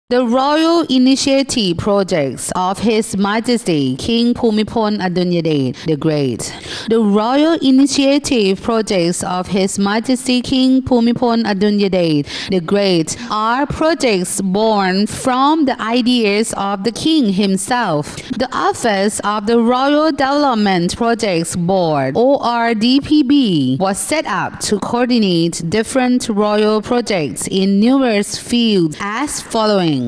The royal initiative projects of His Majesty King Bhumibol Adulyadej the Great. The royal initiative projects of His Majesty King Bhumibol Adulyadej the Great are projects born from the ideas of the king himself. The Office of the Royal Development Projects Board (ORDPB) was set up to coordinate different royal projects in numerous fields as following.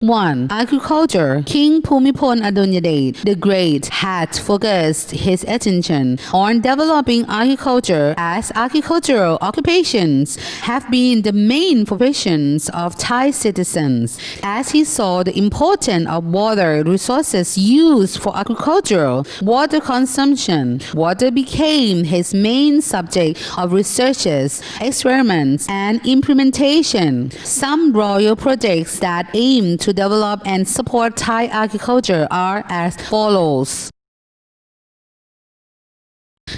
1. Agriculture. King Bhumibol Adulyadej the Great had focused his attention on developing agriculture, as agricultural occupations have been the main professions of Thai citizens. As he saw the importance of water resources used for agricultural water consumption, water became his main subject of researches, experiments, and implementation. Some royal projects that aim to develop and support Thai agriculture are as follows.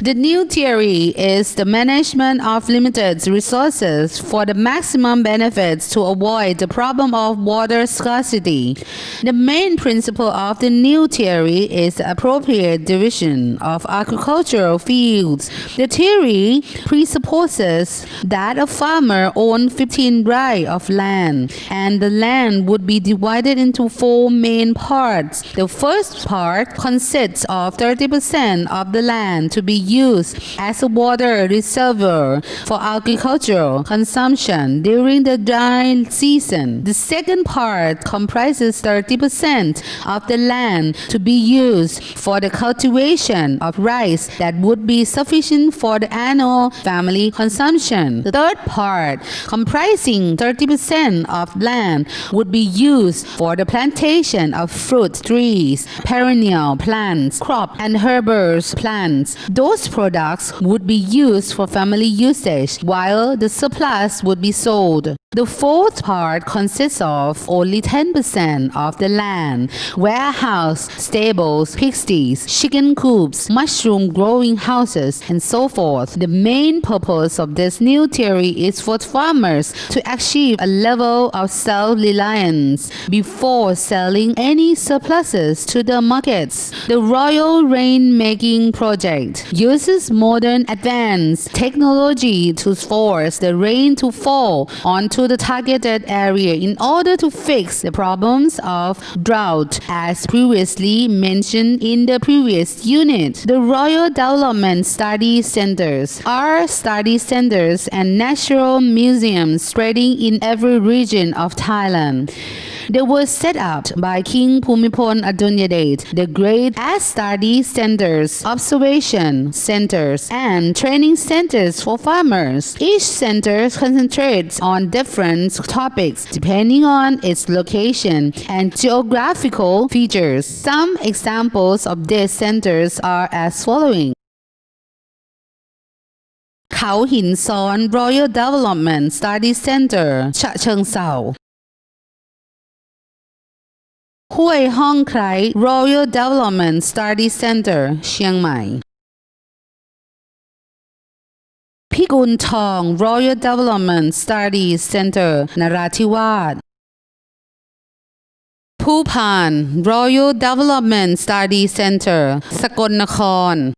The new theory is the management of limited resources for the maximum benefits to avoid the problem of water scarcity. The main principle of the new theory is the appropriate division of agricultural fields. The theory presupposes that a farmer owned 15 rai of land, and the land would be divided into 4 main parts. The first part consists of 30% of the land to be used as a water reservoir for agricultural consumption during the dry season. The second part comprises 30% of the land to be used for the cultivation of rice that would be sufficient for the annual family consumption. The third part, comprising 30% of land, would be used for the plantation of fruit trees, perennial plants, crop and herbaceous plants. Those products would be used for family usage, while the surplus would be sold. The fourth part consists of only 10% of the land: warehouse, stables, pigsties, chicken coops, mushroom growing houses, and so forth. The main purpose of this new theory is for farmers to achieve a level of self-reliance before selling any surpluses to the markets. The Royal Rain-making Project uses modern advanced technology to force the rain to fall onto the targeted area in order to fix the problems of drought, as previously mentioned in the previous unit. The Royal Development Study Centers are study centers and natural museums spreading in every region of Thailand. They were set up by King Bhumibol Adulyadej the Great as study centers, observation centers, and training centers for farmers. Each center concentrates on different topics depending on its location and geographical features. Some examples of these centers are as following. Khao Hin Son Royal Development Study Center, Cha Cheong Sao. Hue Hong Krai Royal Development Study Center, Chiang Mai. Pigun Thong Royal Development Study Center, Narathiwat. Phupan Royal Development Study Center, Sakon Nakhon.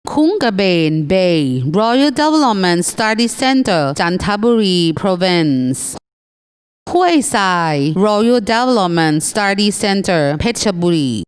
Khungkaben Bay Royal Development Study Center, Chanthaburi Province. Hue Sai Royal Development Study Center, Phetchaburi.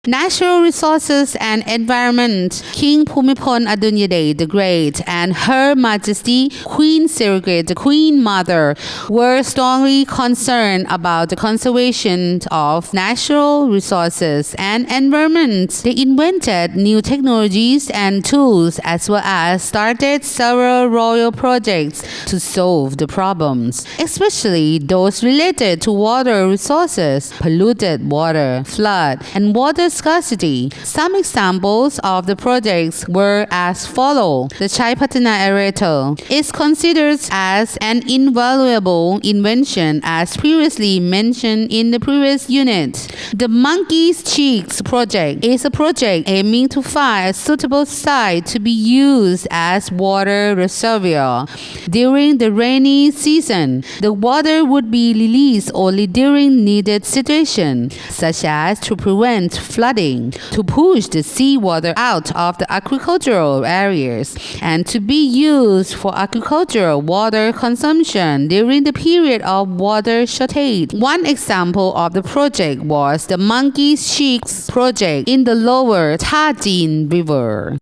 Natural Resources and Environment. King Bhumibol Adulyadej the Great and Her Majesty Queen Sirikit, the Queen Mother, were strongly concerned about the conservation of natural resources and environment. They invented new technologies and tools, as well as started several royal projects to solve the problems, especially those related to water resources, polluted water, flood, and water scarcity. Some examples of the projects were as follow. The Chai Patana aerator is considered as an invaluable invention as previously mentioned in the previous unit. The Monkey's Cheeks project is a project aiming to find a suitable site to be used as water reservoir. During the rainy season, the water would be released only during needed situations, such as to prevent flooding, to push the seawater out of the agricultural areas, and to be used for agricultural water consumption during the period of water shortage. One example of the project was the Monkey's Cheeks project in the lower Tajin River.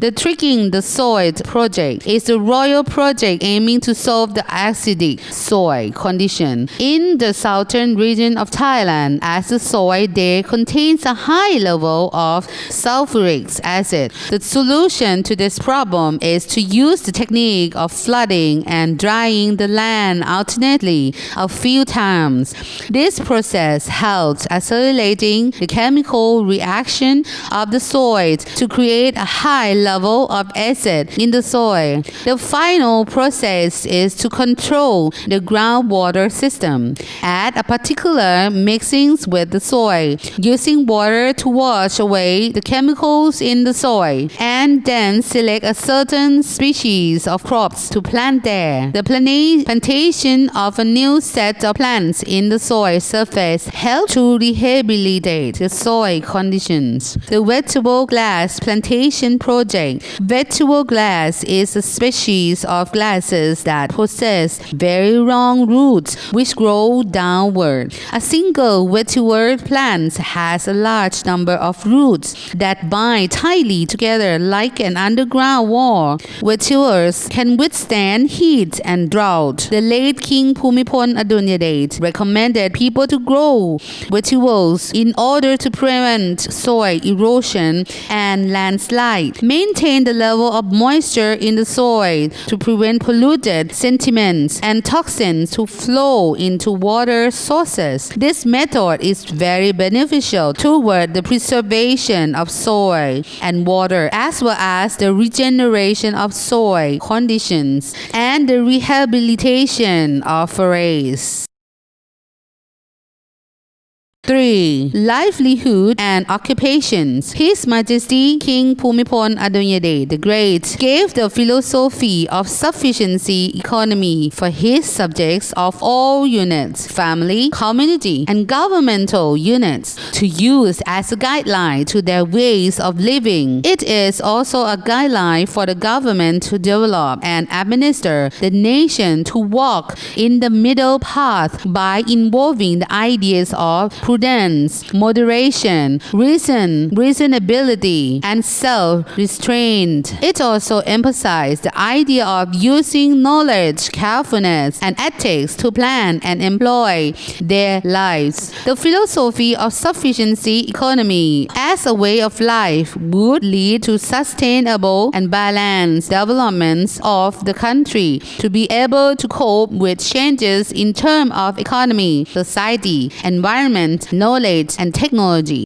The Tricking the Soil project is a royal project aiming to solve the acidic soil condition in the southern region of Thailand, as the soil there contains a high level of sulfuric acid. The solution to this problem is to use the technique of flooding and drying the land alternately a few times. This process helps accelerating the chemical reaction of the soil to create a high level of acid in the soil. The final process is to control the groundwater system. Add a particular mixings with the soil, using water to wash away the chemicals in the soil, and then select a certain species of crops to plant there. The plantation of a new set of plants in the soil surface helps to rehabilitate the soil conditions. The vegetable glass plantation project. Vegetable glass is a species of grasses that possess very long roots which grow downward. A single vegetable plant has a large number of roots that bind tightly together like an underground wall. Vegetables can withstand heat and drought. The late King Bhumibol Adulyadej recommended people to grow vegetables in order to prevent soil erosion and landslide. Maintain the level of moisture in the soil to prevent polluted sediments and toxins to flow into water sources. This method is very beneficial toward the preservation of soil and water, as well as the regeneration of soil conditions and the rehabilitation of forests. 3. Livelihood and occupations. His Majesty King Bhumibol Adulyadej the Great gave the philosophy of sufficiency economy for his subjects of all units, family, community, and governmental units, to use as a guideline to their ways of living. It is also a guideline for the government to develop and administer the nation to walk in the middle path by involving the ideas of prudence, moderation, reasonability, and self-restraint. It also emphasized the idea of using knowledge, carefulness, and ethics to plan and employ their lives. The philosophy of sufficiency economy as a way of life would lead to sustainable and balanced developments of the country to be able to cope with changes in terms of economy, society, environment, knowledge, and technology.